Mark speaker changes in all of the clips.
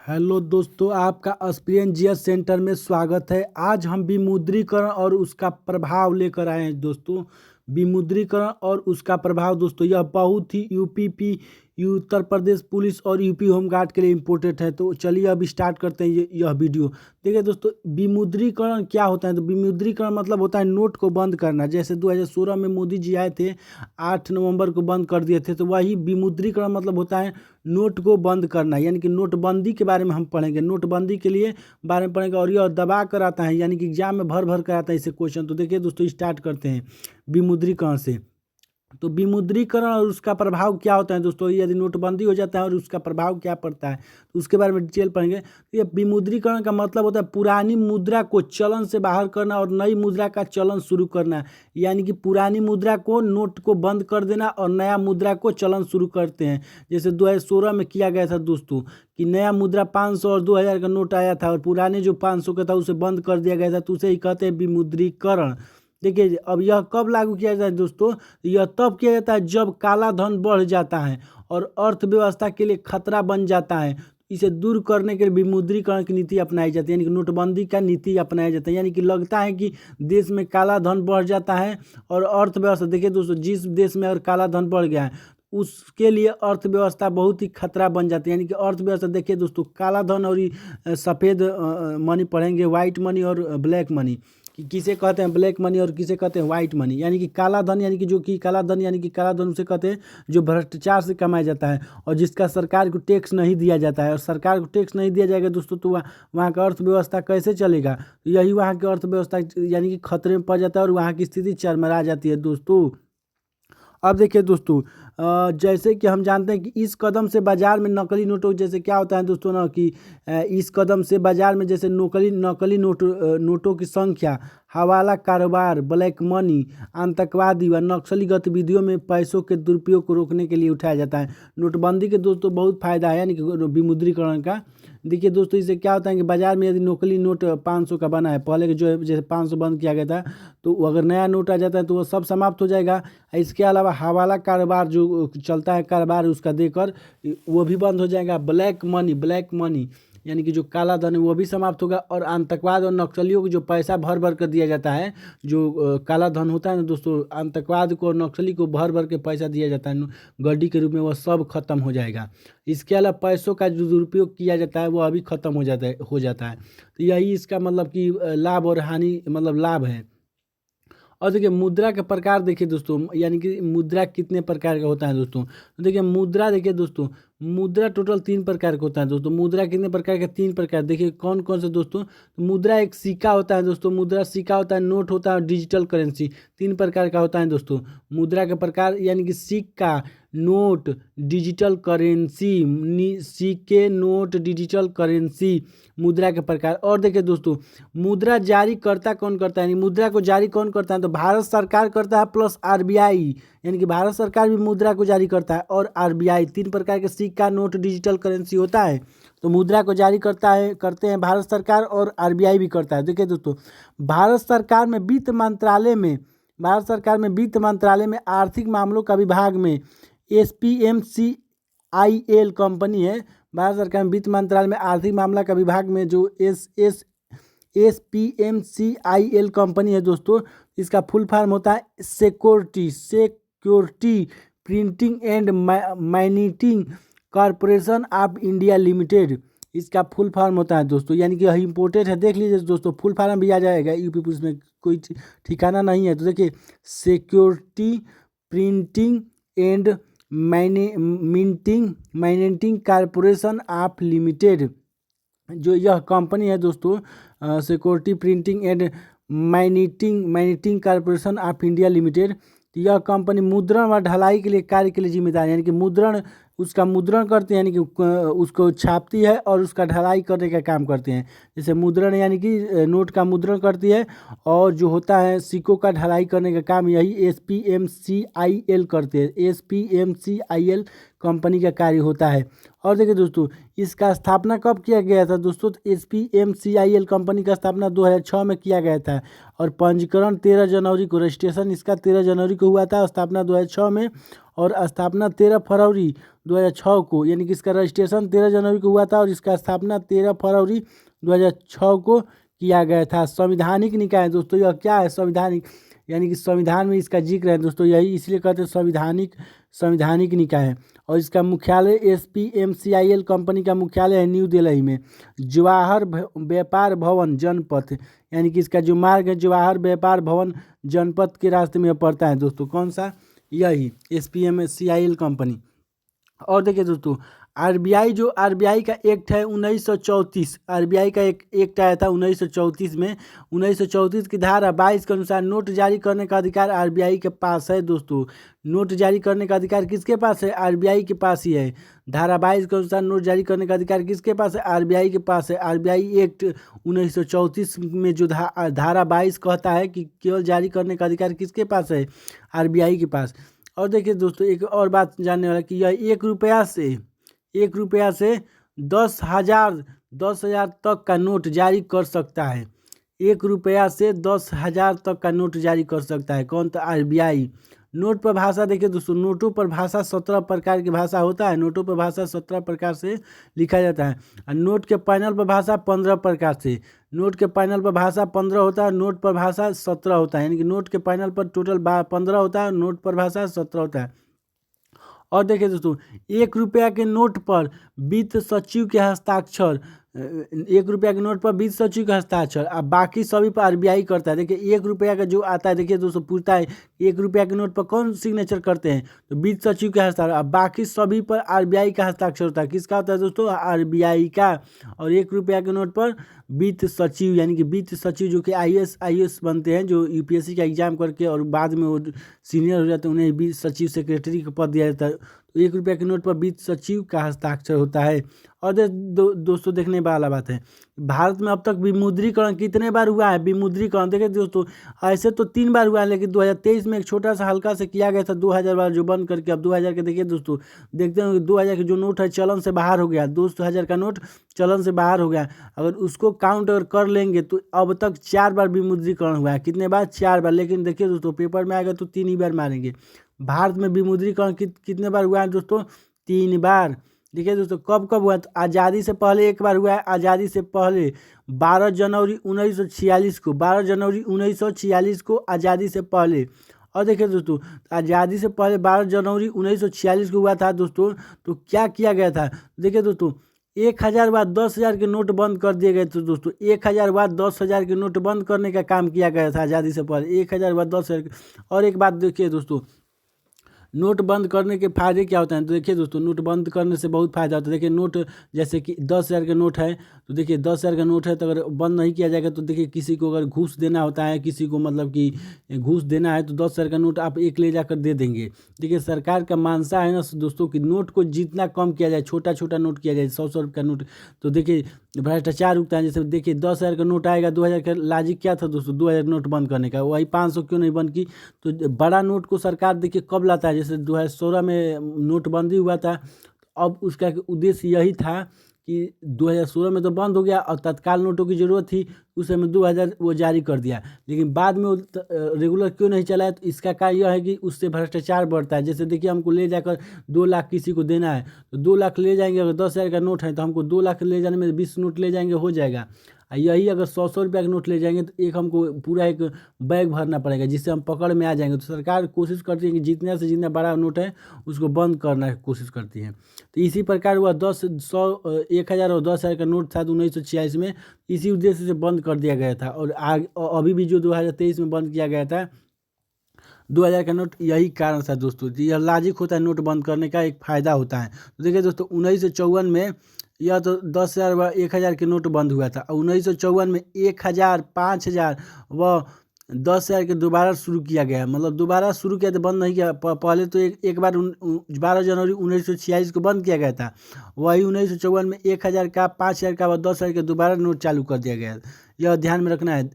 Speaker 1: Hello दोस्तों, आपका experience GS centre में स्वागत है। आज हम विमुद्रीकरण और उसका प्रभाव लेकर आए हैं दोस्तों। विमुद्रीकरण और उसका प्रभाव दोस्तों, यह बहुत ही उत्तर प्रदेश पुलिस और यूपी होमगार्ड के लिए इम्पोर्टेंट है। तो चलिए अब स्टार्ट करते हैं यह वीडियो। देखिए दोस्तों, विमुद्रीकरण क्या होता है? तो विमुद्रीकरण मतलब होता है नोट को बंद करना। जैसे 2016 में मोदी जी आए थे, 8 नवंबर को बंद कर दिए थे। तो वही विमुद्रीकरण मतलब होता है नोट को बंद करना, यानी कि नोटबंदी के बारे में हम पढ़ेंगे। नोटबंदी के लिए बारे में पढ़ेंगे और यह दबा कर आता है, यानी कि एग्जाम में भर भर कर आता है इसे क्वेश्चन। तो देखिए दोस्तों, स्टार्ट करते हैं विमुद्रीकरण से। तो विमुद्रीकरण और उसका प्रभाव क्या होता है दोस्तों, यदि नोटबंदी हो जाता है और उसका प्रभाव क्या पड़ता है, तो उसके बारे में डिटेल पढ़ेंगे। तो ये विमुद्रीकरण का मतलब होता है पुरानी मुद्रा को चलन से बाहर करना और नई मुद्रा का चलन शुरू करना। यानी कि पुरानी मुद्रा को, नोट को बंद कर देना और नया मुद्रा को चलन शुरू करते हैं। जैसे 2016 में किया गया था दोस्तों कि नया मुद्रा 500 और 2000 का नोट आया था और पुराने जो 500 का था उसे बंद कर दिया गया था। तो उसे ही कहते हैं विमुद्रीकरण। देखिए, अब यह कब लागू किया जाता है दोस्तों? यह तब किया जाता है जब काला धन बढ़ जाता है और अर्थव्यवस्था के लिए खतरा बन जाता है। इसे दूर करने के लिए विमुद्रीकरण की नीति अपनाई जाती है, यानी कि नोटबंदी का नीति अपनाया जाता है। यानी कि लगता है कि देश में काला धन बढ़ जाता है और अर्थव्यवस्था, देखिए दोस्तों, जिस देश में अगर काला धन बढ़ गया है उसके लिए अर्थव्यवस्था बहुत ही खतरा बन जाती है। यानी कि अर्थव्यवस्था, देखिए दोस्तों, काला धन और सफ़ेद मनी पढ़ेंगे, वाइट मनी और ब्लैक मनी। कि किसे कहते हैं ब्लैक मनी और किसे कहते हैं वाइट मनी। यानी कि काला धन, यानी कि जो कि काला धन, यानी कि काला धन उसे कहते हैं जो भ्रष्टाचार से कमाया जाता है और जिसका सरकार को टैक्स नहीं दिया जाता है। और सरकार को टैक्स नहीं दिया जाएगा दोस्तों तो वहाँ का अर्थव्यवस्था कैसे चलेगा? तो यही वहाँ की अर्थव्यवस्था यानी कि खतरे में पड़ जाता है और वहाँ की स्थिति चरमरा जाती है दोस्तों। अब देखिए दोस्तों, जैसे कि हम जानते हैं कि इस कदम से बाजार में नकली नोटों, जैसे क्या होता है दोस्तों ना कि इस कदम से बाजार में जैसे नकली नोटों की संख्या, हवाला कारोबार, ब्लैक मनी, आतंकवादी व नक्सली गतिविधियों में पैसों के दुरुपयोग को रोकने के लिए उठाया जाता है। नोटबंदी के दोस्तों बहुत फायदा है, यानी कि विमुद्रीकरण का। देखिए दोस्तों, इससे क्या होता है कि बाजार में यदि नकली नोट 500 का बना है, पहले के जो है जैसे 500 बंद किया गया था, तो अगर नया नोट आ जाता है तो वो सब समाप्त हो जाएगा। इसके अलावा हवाला कारोबार जो चलता है, कारोबार उसका देकर वो भी बंद हो जाएगा। ब्लैक मनी यानी कि जो काला धन है वो भी समाप्त होगा। और आतंकवाद और नक्सलियों को जो पैसा भर भर कर दिया जाता है, जो काला धन होता है ना दोस्तों, आतंकवाद को और नक्सली को भर भर के पैसा दिया जाता है गड्डी के रूप में, वह सब खत्म हो जाएगा। इसके अलावा पैसों का जो दुरुपयोग किया जाता है वो अभी खत्म हो जाता है। तो यही इसका मतलब कि लाभ और हानि, मतलब लाभ है। और देखिए मुद्रा के प्रकार, देखिए दोस्तों, यानी कि मुद्रा कितने प्रकार का होता है दोस्तों। तो देखिए मुद्रा, देखिए दोस्तों, मुद्रा टोटल 3 प्रकार का होता है दोस्तों। मुद्रा कितने प्रकार के? 3 प्रकार। देखिए कौन कौन से दोस्तों? तो मुद्रा एक सिक्का होता है दोस्तों, मुद्रा सिक्का होता है, नोट होता है और डिजिटल करेंसी। 3 प्रकार का होता है दोस्तों मुद्रा के प्रकार, यानी कि सिक्का, नोट, डिजिटल करेंसी। सिक्के, नोट, डिजिटल करेंसी मुद्रा के प्रकार। और देखिए दोस्तों, मुद्रा जारी करता कौन करता है, यानी मुद्रा को जारी कौन करता है? तो भारत सरकार करता है प्लस आरबीआई, यानी कि भारत सरकार भी मुद्रा को जारी करता है और आरबीआई। 3 प्रकार के सिक्का, नोट, डिजिटल करेंसी होता है। तो मुद्रा को जारी करते हैं भारत सरकार और आरबीआई भी करता है। देखिए दोस्तों, भारत सरकार में वित्त मंत्रालय में आर्थिक मामलों का विभाग में SPMCIL कंपनी है। भारत सरकार में वित्त मंत्रालय में आर्थिक मामला का विभाग में जो SPMCIL कंपनी है दोस्तों, इसका फुल फॉर्म होता है security printing and mining corporation of India limited. इसका फुल फॉर्म होता है दोस्तों, यानी कि यही इंपोर्टेंट है। देख लीजिए दोस्तों, फुल फॉर्म भी आ जाएगा यूपी पुलिस में, कोई ठिकाना नहीं है। तो देखिए, security printing and mining corporation of limited, जो यह कंपनी है दोस्तों, security printing and mining corporation of India limited. तो यह कंपनी मुद्रण व ढलाई के लिए कार्य के लिए जिम्मेदार है, यानी कि उसका मुद्रण करते हैं, यानी कि उसको छापती है और उसका ढलाई करने का काम करते हैं। जैसे मुद्रण यानी कि नोट का मुद्रण करती है और जो होता है सिक्कों का ढलाई करने का काम यही SPMCIL करते हैं। SPMCIL कंपनी का कार्य होता है। और देखिए दोस्तों, इसका स्थापना कब किया गया था दोस्तों? तो SPMCIL कंपनी का स्थापना 2006 में किया गया था और पंजीकरण 13 जनवरी को, रजिस्ट्रेशन इसका 13 जनवरी को हुआ था, स्थापना 2006 में, और स्थापना 13 फरवरी 2006 को, यानी कि इसका रजिस्ट्रेशन 13 जनवरी को हुआ था और इसका स्थापना 13 फरवरी 2006 को किया गया था। संवैधानिक निकाय दोस्तों, यह क्या है? संवैधानिक, यानी कि संविधान में इसका जिक्र है दोस्तों, यही इसलिए कहते हैं संवैधानिक निकाय है। और इसका मुख्यालय SPMCIL कंपनी का मुख्यालय है न्यू दिल्ली में, जवाहर व्यापार भवन जनपथ, यानी कि इसका जो मार्ग है जवाहर व्यापार भवन जनपथ के रास्ते में पड़ता है दोस्तों। कौन सा? यही SPMCIL कंपनी। और देखिए दोस्तों, आरबीआई का एक्ट है 1934, आरबीआई का एक एक्ट आया था 1934 में। 1934 की धारा 22 के अनुसार नोट जारी करने का अधिकार आरबीआई के पास है दोस्तों। नोट जारी करने का अधिकार किसके पास है? आरबीआई के पास ही है। धारा 22 के अनुसार नोट जारी करने का अधिकार किसके पास है? आरबीआई के पास है। आरबीआई एक्ट 1934 में जो धारा 22 कहता है कि केवल जारी करने का अधिकार किसके पास है? आरबीआई के पास। और देखिए दोस्तों, एक और बात जानने वाला कि यह 1 रुपया से 10,000 तक का नोट जारी कर सकता है। 1 रुपया से 10,000 तक का नोट जारी कर सकता है। कौन? तो आरबीआई। नोट पर भाषा देखिए दोस्तों, नोटों पर भाषा 17 प्रकार की भाषा होता है। नोटों पर भाषा 17 प्रकार से लिखा जाता है और नोट के पैनल पर भाषा 15 प्रकार से। नोट के पैनल पर भाषा 15 होता है, नोट पर भाषा 17 होता है, यानी कि नोट के पैनल पर टोटल 15 होता है, नोट पर भाषा 17 होता है। और देखिए दोस्तों, 1 रुपया के नोट पर वित्त सचिव के हस्ताक्षर, 1 रुपया के नोट पर वित्त सचिव का हस्ताक्षर, अब बाकी सभी पर आरबीआई करता है। देखिए 1 रुपया का जो आता है, देखिए दोस्तों पूछता है 1 रुपया के नोट पर कौन सिग्नेचर करते हैं? तो वित्त सचिव के हस्ताक्षर। अब बाकी सभी पर आरबीआई का हस्ताक्षर होता है। किसका होता है दोस्तों? आरबीआई का। और 1 रुपया के नोट पर वित्त सचिव, यानी कि वित्त सचिव जो कि आईएएस बनते हैं, जो यूपीएससी का एग्जाम करके और बाद में वो सीनियर हो जाते हैं, उन्हें वित्त सचिव सेक्रेटरी का पद दिया जाता है। तो 1 रुपया के नोट पर वित्त सचिव का हस्ताक्षर होता है। और दोस्तों देखने वाला बात है, भारत में अब तक विमुद्रीकरण कितने बार हुआ है? विमुद्रीकरण देखिए दोस्तों, ऐसे तो 3 बार हुआ है, लेकिन 2023 में एक छोटा सा हल्का से किया गया था 2000 बार, जो बंद करके अब 2000 के देखिए दोस्तों, देखते हैं 2000 के जो नोट है चलन से बाहर हो गया। 2000 का नोट चलन से बाहर हो गया। अगर उसको काउंट अगर कर लेंगे तो अब तक 4 बार विमुद्रीकरण हुआ है। कितने बार? 4 बार। लेकिन देखिए दोस्तों, पेपर में आएगा तो 3 ही बार मारेंगे। भारत में विमुद्रीकरण कितने बार हुआ है दोस्तों? 3 बार। देखिए दोस्तों, कब कब हुआ? तो आज़ादी से पहले एक बार हुआ है। आज़ादी से पहले 12 जनवरी 1946 को, 12 जनवरी 1946 को आज़ादी से पहले। और देखिए दोस्तों, आज़ादी से पहले 12 जनवरी 1946 को हुआ था दोस्तों। तो क्या किया गया था? देखिए दोस्तों, 1000 बाद 10,000 के नोट बंद कर दिए गए थे दोस्तों। 1000 बाद 10,000 के नोट बंद करने का काम किया गया था आज़ादी से पहले। 1000 बाद 10,000। और एक बात देखिए दोस्तों, नोट बंद करने के फायदे क्या होते हैं? तो देखिए दोस्तों, नोट बंद करने से बहुत फायदा होता है। देखिए नोट, जैसे कि 10,000 का नोट है, तो देखिए 10,000 का नोट है, तो अगर बंद नहीं किया जाएगा तो देखिए किसी को अगर घूस देना होता है, किसी को मतलब कि घूस देना है, तो 10,000 का नोट आप एक ले जाकर दे देंगे। देखिए सरकार का मानसा है ना दोस्तों कि नोट को जितना कम किया जाए, छोटा छोटा नोट किया जाए, 100 रुपये का नोट, तो देखिए भ्रष्टाचार रुकता है। जैसे देखिए 10,000 का नोट आएगा, 2000 का लॉजिक क्या था दोस्तों? 2000 नोट बंद करने का, वही 500 क्यों नहीं बंद की? तो बड़ा नोट को सरकार देखिए कब लाता है? जैसे 2016 में नोटबंदी हुआ था, अब उसका उद्देश्य यही था कि 2016 में तो बंद हो गया और तत्काल नोटों की ज़रूरत थी, उस समय 2000 वो जारी कर दिया, लेकिन बाद में वो रेगुलर क्यों नहीं चला है? तो इसका कारण यह है कि उससे भ्रष्टाचार बढ़ता है। जैसे देखिए हमको ले जाकर 2 लाख किसी को देना है, तो 2 लाख ले जाएंगे, अगर 10,000 का नोट है तो हमको 2 लाख ले जाने में 20 नोट ले जाएंगे, हो जाएगा। यही अगर 100 रुपया का नोट ले जाएंगे तो एक हमको पूरा एक बैग भरना पड़ेगा, जिससे हम पकड़ में आ जाएंगे। तो सरकार कोशिश करती है कि जितने से जितना बड़ा नोट है उसको बंद करना की कोशिश करती है। तो इसी प्रकार हुआ 10, 100, 1000 और 10,000 का नोट था 1946 में, इसी उद्देश्य से बंद कर दिया गया था। और अभी भी जो 2023 में बंद किया गया था 2000 का नोट, यही कारण था दोस्तों। यह लॉजिक होता है नोट बंद करने का, एक फ़ायदा होता है। तो देखिए दोस्तों, 1954 में यह तो 10,000 व 1000 के नोट बंद हुआ था। 1954 में 1000, 5000 व 10,000 के दोबारा शुरू किया गया, मतलब दोबारा शुरू किया तो बंद नहीं किया। पहले तो एक बार 12 जनवरी 1946 को बंद किया गया था, वही 1954 में 1000 का, 5000 का व 10,000 के दोबारा नोट चालू कर दिया गया। यह ध्यान में रखना है।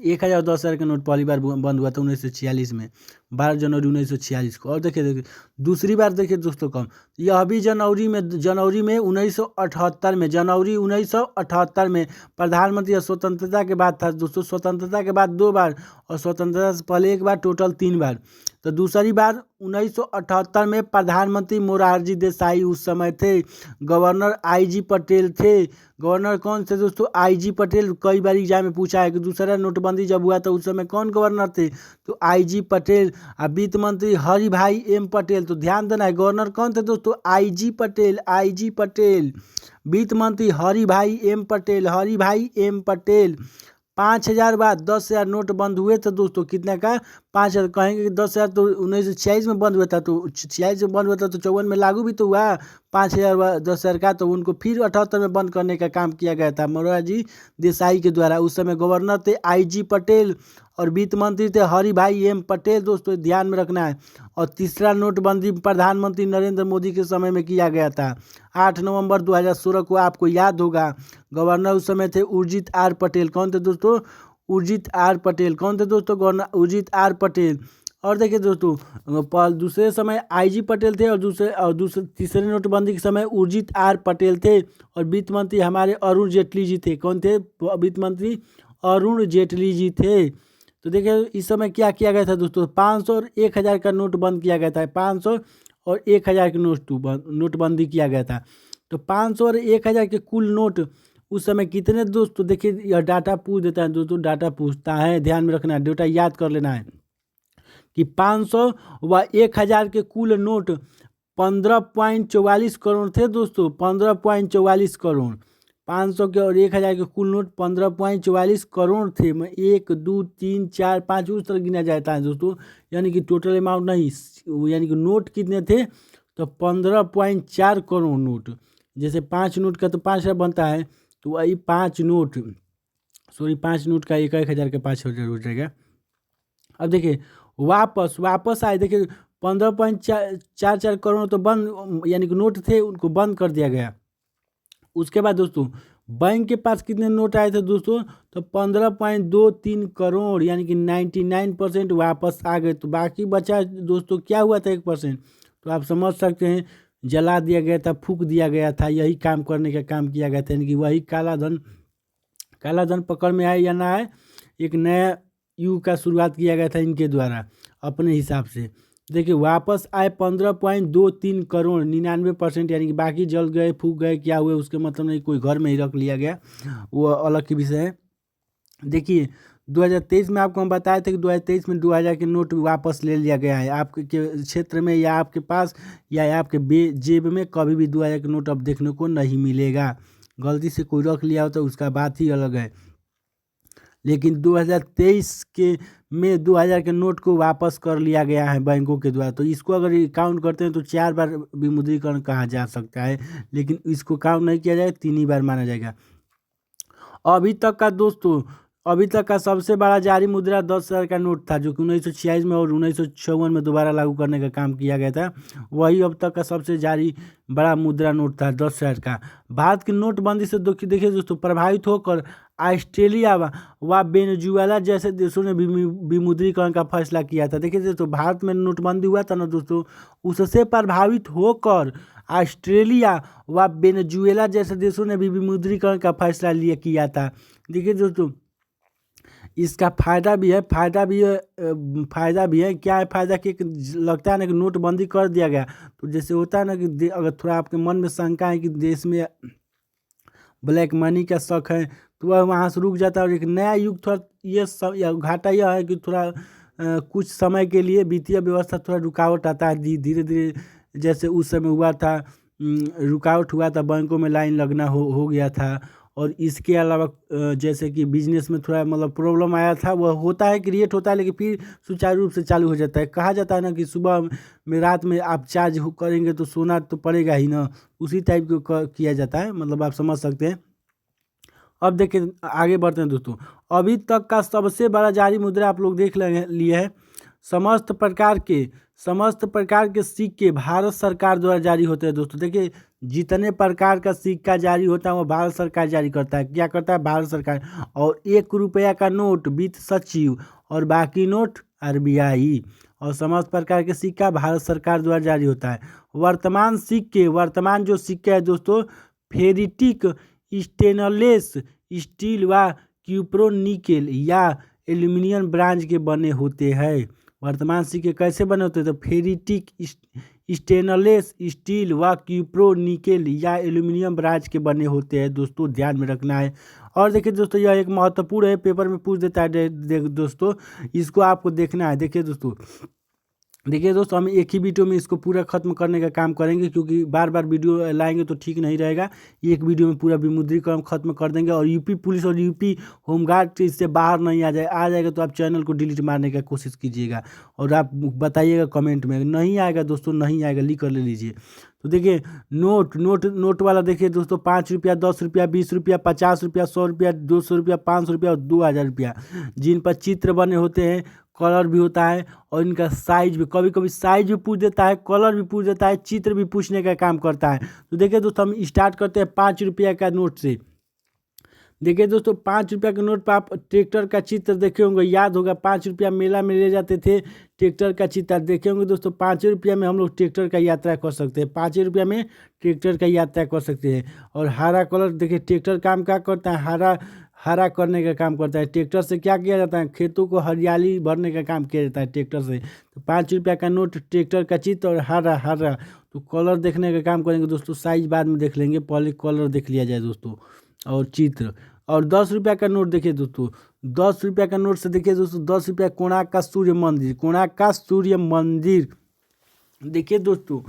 Speaker 1: 1000 और 10,000 का नोट पहली बार बंद हुआ था 1946 में। 12 जनवरी 1946 को। और देखिए दूसरी बार देखिए दोस्तों कब, यह भी जनवरी में 1978 में, जनवरी 1978 में प्रधानमंत्री स्वतंत्रता के बाद था दोस्तों। स्वतंत्रता के बाद 2 बार और स्वतंत्रता से पहले 1 बार, टोटल 3 बार। तो दूसरी बार 1978 में प्रधानमंत्री मोरारजी देसाई उस समय थे। गवर्नर IG पटेल थे। गवर्नर कौन थे दोस्तों? IG पटेल। कई बार एग्जाम में पूछा है कि दूसरा नोटबंदी जब हुआ तो उस समय कौन गवर्नर थे? तो IG पटेल। और वित्त मंत्री हरि भाई M पटेल। तो ध्यान देना है, गवर्नर कौन थे दोस्तों? IG Patel, IG Patel. वित्त मंत्री हरि भाई M पटेल, हरि भाई M पटेल। 5000 बाद 10,000 नोट बंद हुए थे दोस्तों। कितने का? 5000। कहेंगे कि 10,000 तो 1946 में बंद हुआ था, तो 46 में बंद हुआ था तो 54 में लागू भी तो हुआ। 5000 10,000 का, तो उनको फिर 78 में बंद करने का काम किया गया था मोरारजी देसाई के द्वारा। उस समय गवर्नर थे IG पटेल और वित्त मंत्री थे हरि भाई M पटेल दोस्तों, ध्यान में रखना है। और तीसरा नोटबंदी प्रधानमंत्री नरेंद्र मोदी के समय में किया गया था 8 नवंबर 2016 को, आपको याद होगा। गवर्नर उस समय थे उर्जित R पटेल। कौन थे दोस्तों? उर्जित R पटेल। कौन थे दोस्तों? Governor Urjit R Patel. और देखिए दोस्तों दूसरे समय IG पटेल थे और दूसरे तीसरे नोटबंदी के समय उर्जित R पटेल थे। और वित्त मंत्री हमारे अरुण जेटली जी थे। कौन थे? वित्त मंत्री अरुण जेटली जी थे। तो देखिए इस समय क्या किया गया था दोस्तों? 500 और 1000 का नोट बंद किया गया था। 500 और 1000 के नोटबंदी किया गया था। तो 500 और 1000 के कुल नोट उस समय कितने दोस्तों? देखिए यह डाटा पूछ देता है दोस्तों, डाटा पूछता है, ध्यान में रखना है, डाटा याद कर लेना है कि 500 व 1000 के कुल नोट 15.44 करोड़ थे दोस्तों। 15.44 करोड़। 500 के और 1000 के कुल नोट 15.44 करोड़ थे। 1 2 3 4 5 उस तरह गिना जाता है दोस्तों, यानी कि टोटल अमाउंट नहीं, यानी कि नोट कितने थे? तो 15.4 करोड़ नोट। जैसे 5 नोट का तो 5,000 बनता है, तो वही 5 नोट, सॉरी 5 नोट का 1,000 का 5,000 हो जाएगा। अब देखिए वापस आए, देखिए 15.44 करोड़ तो बंद, यानी कि नोट थे उनको बंद कर दिया गया। उसके बाद दोस्तों बैंक के पास कितने नोट आए थे दोस्तों? तो 15.23 करोड़, यानी कि 99% वापस आ गए। तो बाकी बचा दोस्तों क्या हुआ था? 1%। तो आप समझ सकते हैं, जला दिया गया था, फूंक दिया गया था, यही काम करने का काम किया गया था। यानी कि वही काला धन पकड़ में आए या ना आए, एक नया युग का शुरुआत किया गया था इनके द्वारा अपने हिसाब से। देखिए वापस आए 15.23 करोड़, 99%, यानी कि बाकी जल गए, फूक गए, क्या हुए उसके मतलब नहीं, कोई घर में ही रख लिया गया, वो अलग की विषय है। देखिए 2023 में आपको हम बताए थे कि 2023 में 2000 के नोट वापस ले लिया गया है। आपके क्षेत्र में या आपके पास या आपके जेब में कभी भी 2000 के नोट अब देखने को नहीं मिलेगा। गलती से कोई रख लिया हो तो उसका बात ही अलग है, लेकिन 2023 के में 2000 के नोट को वापस कर लिया गया है बैंकों के द्वारा। तो इसको अगर काउंट करते हैं तो 4 बार विमुद्रीकरण कहा जा सकता है, लेकिन इसको काउंट नहीं किया जाएगा, 3 ही बार माना जाएगा। अभी तक का सबसे बड़ा जारी मुद्रा 10,000 का नोट था, जो कि 1946 में और 1954 में दोबारा लागू करने का काम किया गया था। वही अब तक का सबसे जारी बड़ा मुद्रा नोट था 10,000 का। भारत की नोटबंदी से देखिए दोस्तों प्रभावित होकर ऑस्ट्रेलिया व वेनेजुएला जैसे देशों ने विमुद्रीकरण का फैसला किया था। देखिए दोस्तों भारत में नोटबंदी हुआ था ना दोस्तों, उससे प्रभावित होकर ऑस्ट्रेलिया व वेनेजुएला जैसे देशों ने भी विमुद्रीकरण का फैसला किया था। देखिए दोस्तों इसका फायदा भी है क्या है फायदा? कि लगता है ना कि नोटबंदी कर दिया गया तो जैसे होता है ना कि अगर थोड़ा आपके मन में शंका है कि देश में ब्लैक मनी का शक है तो वह वहाँ से रुक जाता है। और एक नया युग थोड़ा ये घाटा यह है कि थोड़ा कुछ समय के लिए वित्तीय व्यवस्था थोड़ा रुकावट आता है धीरे धीरे, जैसे उस समय हुआ था, रुकावट हुआ था, बैंकों में लाइन लगना हो गया था। और इसके अलावा जैसे कि बिजनेस में थोड़ा मतलब प्रॉब्लम आया था, वह होता है, क्रिएट होता है, लेकिन फिर सुचारू रूप से चालू हो जाता है। कहा जाता है ना कि सुबह में रात में आप चार्ज करेंगे तो सोना तो पड़ेगा ही ना, उसी टाइप को किया जाता है, मतलब आप समझ सकते हैं। अब देखिए आगे बढ़ते हैं दोस्तों, अभी तक का सबसे बड़ा जारी मुद्रा आप लोग देख लिए है। समस्त प्रकार के सिक्के भारत सरकार द्वारा जारी होते हैं दोस्तों। देखिए जितने प्रकार का सिक्का जारी होता है वो भारत सरकार जारी करता है। क्या करता है? भारत सरकार। और 1 रुपया का नोट वित्त सचिव और बाकी नोट RBI। और समस्त प्रकार के सिक्का भारत सरकार द्वारा जारी होता है। वर्तमान जो सिक्के हैं दोस्तों फेरिटिक, स्टेनलेस स्टील व क्यूप्रो-निकेल या एल्यूमिनियम ब्रांज के बने होते हैं। वर्तमान सिक्के कैसे बने होते हैं? तो फेरिटिक, स्टेनलेस स्टील व क्यूप्रो-निकेल या एल्यूमिनियम ब्रांज के बने होते हैं दोस्तों, ध्यान में रखना है। और देखिए दोस्तों यह एक महत्वपूर्ण है, पेपर में पूछ देता है दोस्तों, इसको आपको देखना है। देखिए दोस्तों हम एक ही वीडियो में इसको पूरा खत्म करने का काम करेंगे, क्योंकि बार बार वीडियो लाएंगे तो ठीक नहीं रहेगा। एक वीडियो में पूरा विमुद्रीकरण खत्म कर देंगे। और यूपी पुलिस और यूपी होमगार्ड इससे बाहर नहीं आ जाएगा तो आप चैनल को डिलीट मारने का कोशिश कीजिएगा और आप बताइएगा कमेंट में। नहीं आएगा दोस्तों, नहीं आएगा, लिख कर ले लीजिए। तो देखिए नोट वाला देखिए दोस्तों, 5 रुपया, 10 रुपया, 20 रुपया, 50 रुपया, 100 रुपया, 200 रुपया, 500 रुपया और 2000 रुपया, जिन पर चित्र बने होते हैं, कलर भी होता है और इनका साइज भी, कभी कभी साइज भी पूछ देता है, कलर भी पूछ देता है, चित्र भी पूछने का काम करता है। तो देखिए दोस्तों हम स्टार्ट करते हैं 5 रुपया का नोट से। देखिए दोस्तों 5 रुपया के नोट पर आप ट्रैक्टर का चित्र देखे होंगे, याद होगा 5 रुपया मेला में ले जाते थे, ट्रैक्टर का चित्र देखे होंगे दोस्तों। 5 रुपया में हम लोग ट्रैक्टर का यात्रा कर सकते हैं, 5 रुपया में ट्रैक्टर का यात्रा कर सकते हैं। और हरा कलर देखिए, ट्रैक्टर काम क्या करता है? हरा करने का काम करता है। ट्रैक्टर से क्या किया जाता है? खेतों को हरियाली भरने का काम किया जाता है ट्रैक्टर से। तो 5 रुपया का नोट, ट्रैक्टर का चित्र और हरा, तो कलर देखने का काम करेंगे दोस्तों, साइज बाद में देख लेंगे, पहले कलर देख लिया जाए दोस्तों और चित्र। और 10 रुपया का नोट देखिए दोस्तों, 10 रुपया का नोट से देखिए दोस्तों, 10 रुपया कोणार्क का सूर्य मंदिर। देखिए दोस्तों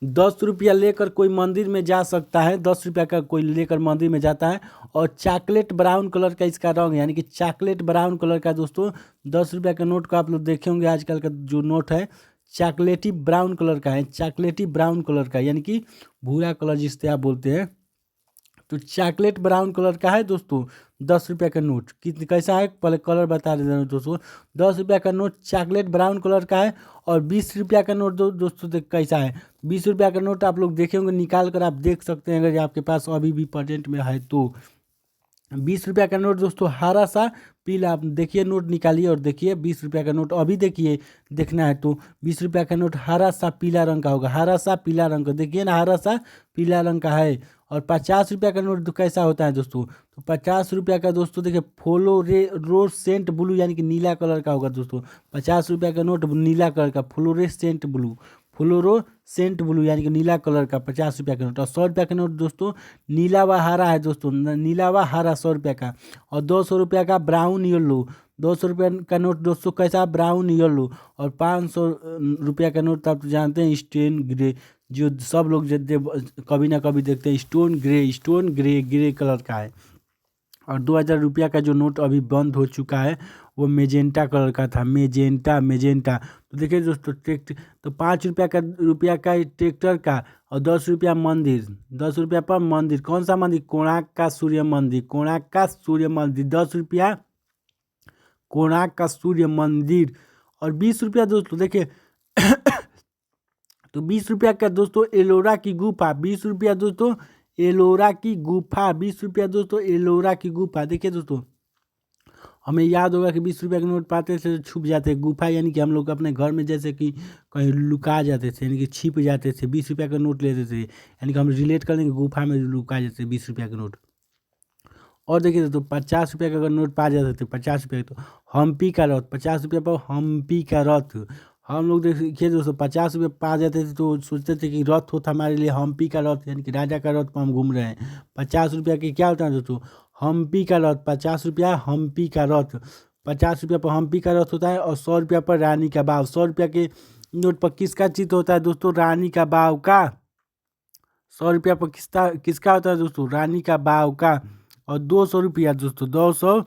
Speaker 1: 10 रुपया लेकर कोई मंदिर में जा सकता है, 10 रुपया का कोई लेकर मंदिर में जाता है। और चॉकलेट ब्राउन कलर का इसका रंग है, यानी कि चॉकलेट ब्राउन कलर का दोस्तों 10 रुपया का नोट को आप लोग देखे होंगे। आजकल का जो नोट है चॉकलेटी ब्राउन कलर का है, चॉकलेटी ब्राउन कलर का, यानी कि भूरा कलर जिससे आप बोलते हैं। तो चॉकलेट ब्राउन कलर का है दोस्तों 10 रुपया का नोट। कैसा है पहले कलर बता देते हैं दोस्तों। 10 रुपया का नोट चॉकलेट ब्राउन कलर का है। और 20 रुपया का नोट दोस्तों कैसा है? 20 रुपया का नोट आप लोग देखे होंगे, निकाल कर आप देख सकते हैं अगर आपके पास अभी भी प्रेजेंट में है तो। 20 रुपया का नोट दोस्तों हरा सा पीला, आप देखिए नोट निकालिए और देखिए 20 रुपया का नोट अभी देखिए, देखना है तो 20 रुपया का नोट हरा सा पीला रंग का होगा, हरा सा पीला रंग का, देखिए ना हरा सा पीला रंग का है। और 50 रुपया का नोट कैसा होता है दोस्तों? तो 50 रुपया का दोस्तों देखिए फ्लोरोसेंट ब्लू, यानी कि नीला कलर का होगा दोस्तों। 50 रुपया का नोट नीला कलर का, फ्लोरोसेंट ब्लू यानी कि नीला कलर का 50 रुपया का नोट। और 100 रुपया का नोट दोस्तों नीला व हरा है दोस्तों, नीला व हरा 100 रुपया का। और 200 रुपया का ब्राउन येलो, 200 रुपया का नोट दोस्तों कैसा? Brown yellow. और 500 रुपया का नोट आप जानते हैं स्टेन ग्रे, जो सब लोग कभी ना कभी देखते हैं, स्टोन ग्रे कलर का है। और 2000 रुपया का जो नोट अभी बंद हो चुका है वो मेजेंटा कलर का था, मेजेंटा। तो देखिए दोस्तों तो 5 रुपया का ट्रैक्टर का और 10 रुपया मंदिर, 10 रुपया पर मंदिर, कौन सा मंदिर? कोणार्क का सूर्य मंदिर, 10 रुपया कोणार्क का सूर्य मंदिर। और 20 रुपया दोस्तों देखिए तो 20 रुपया का दोस्तों एलोरा की गुफा, 20 रुपया दोस्तों एलोरा की गुफा, 20 रुपया दोस्तों एलोरा की गुफा। देखिए दोस्तों हमें याद होगा कि 20 रुपया के नोट पाते थे तो छुप जाते, गुफा यानी कि हम लोग अपने घर में जैसे कि कहीं लुका जाते थे, यानी कि छिप जाते थे, 20 रुपया का नोट लेते थे, यानी कि हम रिलेट कर लेंगे गुफा में लुका जाते थे 20 रुपया के नोट। और देखिए दोस्तों 50 रुपया का अगर नोट पा जाते थे, 50 रुपया तो हम्पी का रथ, 50 रुपया पर हम्पी का रथ। हम लोग देखिए दोस्तों 50 रुपये पा जाते थे तो सोचते थे कि रथ होता हमारे लिए हम्पी का रथ, यानी कि राजा का रथ पर हम घूम रहे हैं। 50 रुपया की क्या होता है दोस्तों? हम्पी का रथ, 50 रुपया हम्पी का रथ, 50 रुपया पर हम्पी का रथ होता है। और 100 रुपया पर रानी का बाव, 100 रुपया के नोट पर किसका चित्र होता है दोस्तों? रानी का बाव का। 100 रुपया पर किसका होता है दोस्तों? रानी का बाव का। और 200 रुपया दोस्तों, 200